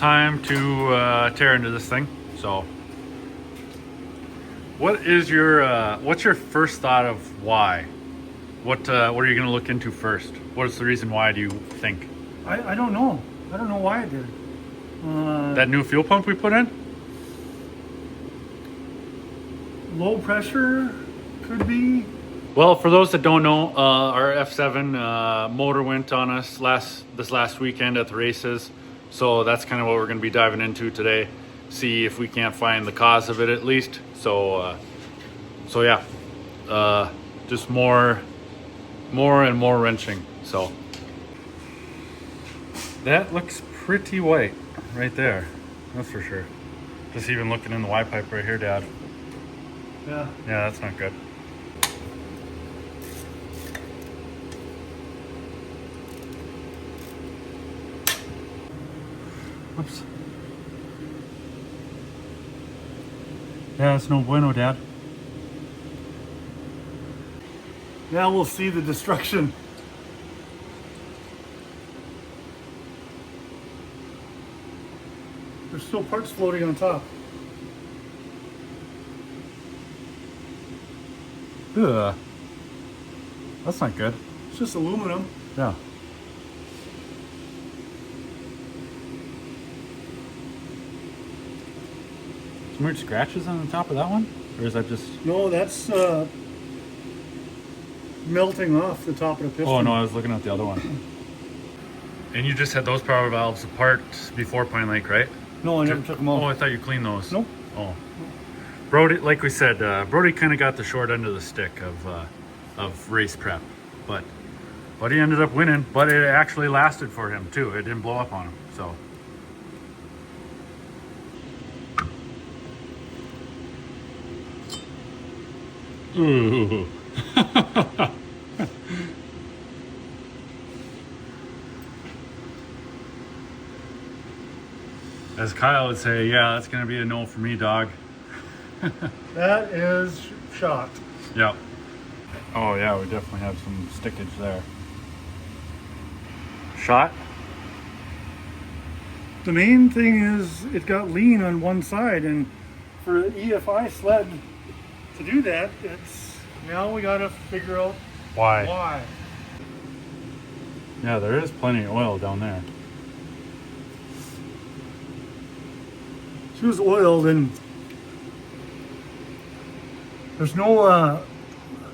time to tear into this thing. So what is your what's your first thought of why? What are you going to look into first? What is the reason why, do you think? I don't know. I don't know why it did. That new fuel pump we put in? Low pressure could be. Well, for those that don't know, our F7 motor went on us this last weekend at the races. So that's kind of what we're going to be diving into today. See if we can't find the cause of it at least. So yeah, just more and more wrenching. So that looks pretty white right there. That's for sure. Just even looking in the Y pipe right here, Dad. Yeah. Yeah, that's not good. Oops. Yeah, it's no bueno, Dad. Now we'll see the destruction. There's still parts floating on top. Ugh. That's not good. It's just aluminum. Yeah. Some weird scratches on the top of that one? Or is that just... No, that's melting off the top of the piston. Oh no, I was looking at the other one. And you just had those power valves apart before Pine Lake, right? No, I never took them off. Oh, I thought you cleaned those. Nope. Oh. Brody, like we said, Brody kind of got the short end of the stick of race prep, but he ended up winning. But it actually lasted for him too. It didn't blow up on him. So. Ooh. As Kyle would say, yeah, that's gonna be a no for me, dog. That is shot. Yep. Oh yeah, we definitely have some stickage there. Shot? The main thing is it got lean on one side, and for the EFI sled to do that, it's now we gotta figure out why. Yeah, there is plenty of oil down there. She was oiled, and there's no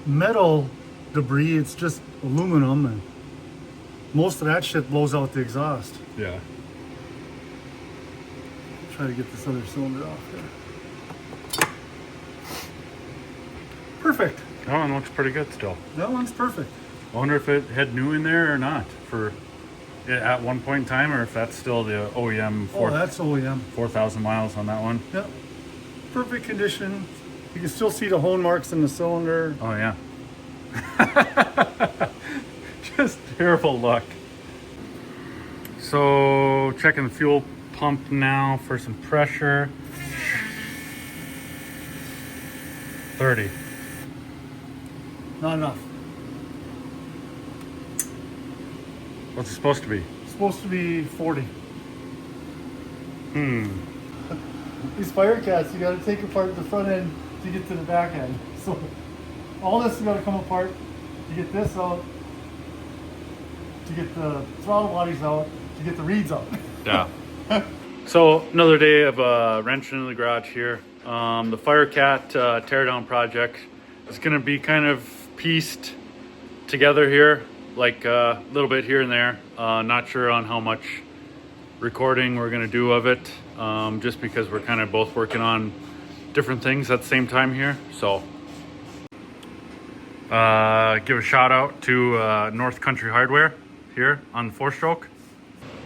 metal debris, it's just aluminum, and most of that shit blows out the exhaust. Yeah. Try to get this other cylinder off there. Perfect. That one looks pretty good still. That one's perfect. I wonder if it had new in there or not for at one point in time, or if that's still the OEM. Oh, that's OEM. 4,000 miles on that one. Yep. Perfect condition. You can still see the hone marks in the cylinder. Oh yeah. Just terrible luck. So checking the fuel pump now for some pressure. 30. Not enough. What's it supposed to be? It's supposed to be 40. Hmm. These fire cats, you got to take apart the front end to get to the back end. So all this has got to come apart to get this out, to get the throttle bodies out, to get the reeds out. Yeah. So another day of wrenching in the garage here. The Firecat teardown project is going to be kind of pieced together here, like a little bit here and there. Not sure on how much recording we're going to do of it, just because we're kind of both working on different things at the same time here. So give a shout out to North Country Hardware here on the 4-stroke.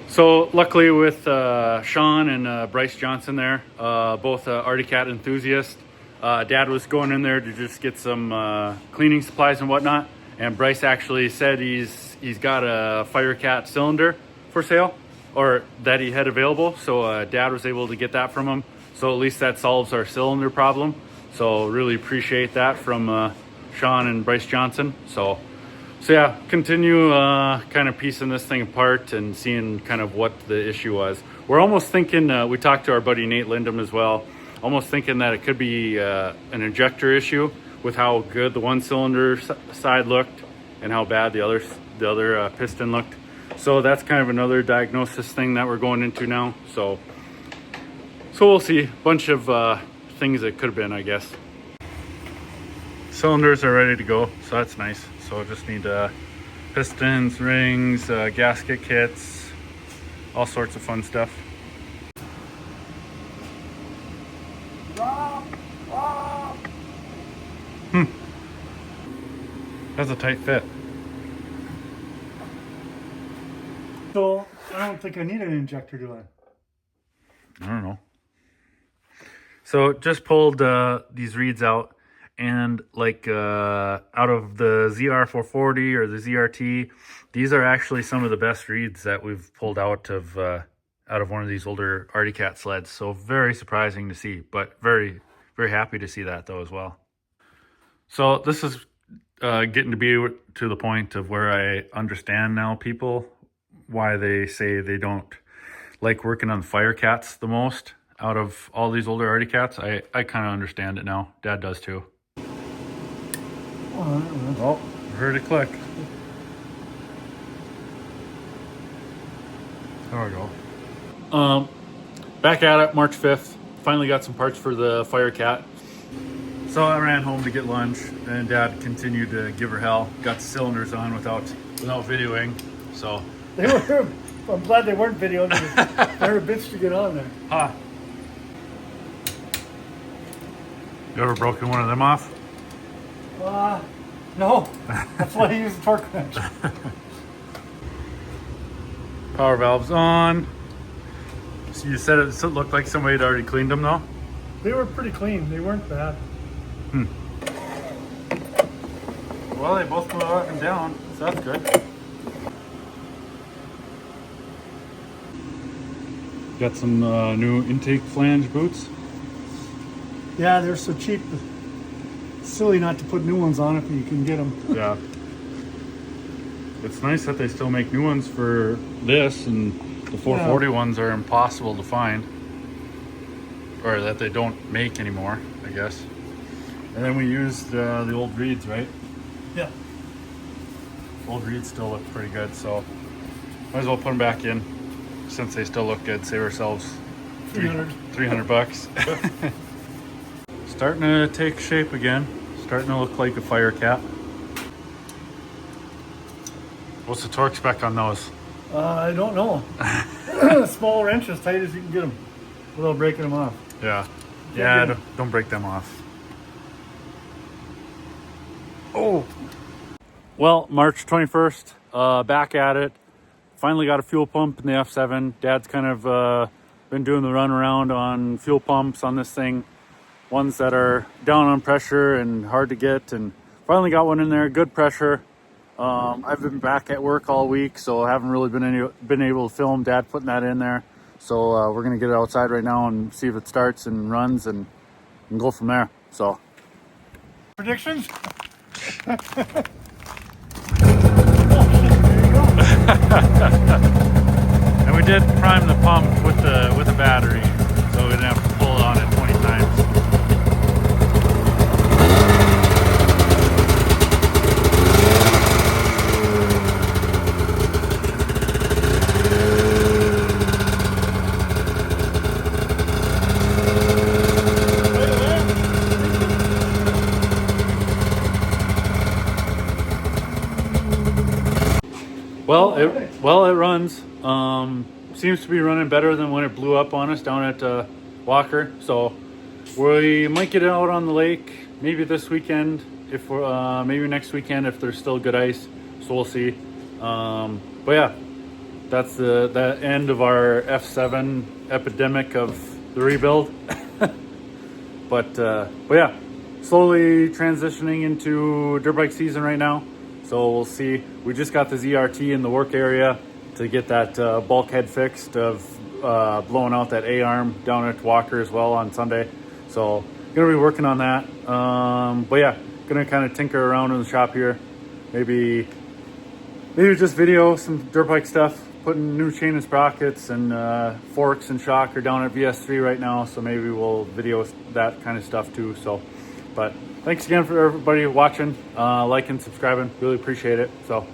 So luckily with Sean and Bryce Johnson there, both Arctic Cat enthusiasts, Dad was going in there to just get some cleaning supplies and whatnot, and Bryce actually said he's got a Firecat cylinder for sale, or that he had available. So Dad was able to get that from him. So at least that solves our cylinder problem. So really appreciate that from Sean and Bryce Johnson. So yeah, continue kind of piecing this thing apart and seeing kind of what the issue was. we're almost thinking, we talked to our buddy Nate Lindham as well, almost thinking that it could be an injector issue with how good the one cylinder side looked and how bad the other piston looked. So that's kind of another diagnosis thing that we're going into now. So we'll see. Bunch of things that could have been, I guess. Cylinders are ready to go, so that's nice. So just need pistons, rings, gasket kits, all sorts of fun stuff. That's a tight fit. So I don't think I need an injector, do I? I don't know. So just pulled these reeds out, and like out of the ZR440 or the ZRT, these are actually some of the best reeds that we've pulled out of one of these older Arctic Cat sleds. So very surprising to see, but very, very happy to see that though as well. So this is getting to be to the point of where I understand now people why they say they don't like working on fire cats the most out of all these older Arctic Cats. I kind of understand it now. Dad does too. Oh, heard it click. There we go. Back at it, March 5th. Finally got some parts for the fire cat. So I ran home to get lunch, and Dad continued to give her hell. Got the cylinders on without videoing. So They were. I'm glad they weren't videoed. They were a bitch to get on there. huh. You ever broken one of them off? No. That's why I use the torque wrench. Power valves on. So you said it looked like somebody had already cleaned them though? They were pretty clean. They weren't bad. Well, they both go up and down, so that's good. Got some new intake flange boots. Yeah, they're so cheap. It's silly not to put new ones on if you can get them. Yeah. It's nice that they still make new ones for this, and the 440 ones are impossible to find. Or that they don't make anymore, I guess. And then we used the old reeds, right? Yeah. Old reeds still look pretty good, so might as well put them back in since they still look good. Save ourselves 300 bucks. Starting to take shape again. Starting to look like a fire cat. What's the torque spec on those? I don't know. Small wrench as tight as you can get them without breaking them off. Yeah. Yeah, don't break them off. Oh. Well, March 21st, back at it. Finally got a fuel pump in the F7. Dad's kind of been doing the run around on fuel pumps on this thing. Ones that are down on pressure and hard to get, and finally got one in there, good pressure. I've been back at work all week, so I haven't really been able to film Dad putting that in there. So we're gonna get it outside right now and see if it starts and runs and go from there. So predictions? And we did prime the pump with the battery, so we didn't have to pull it on it 20 times. Well, it runs. Seems to be running better than when it blew up on us down at Walker. So we might get it out on the lake maybe this weekend, if we're maybe next weekend if there's still good ice. So we'll see. But yeah, that's the end of our F7 epidemic of the rebuild. But yeah, slowly transitioning into dirt bike season right now. So we'll see. We just got the ZRT in the work area to get that bulkhead fixed of blowing out that A-arm down at Walker as well on Sunday. So gonna be working on that. But yeah, gonna kind of tinker around in the shop here. Maybe just video some dirt bike stuff, put putting new chain and sprockets and forks and shock are down at VS3 right now, so maybe we'll video that kind of stuff too. So, but thanks again for everybody watching, liking, subscribing. Really appreciate it. So.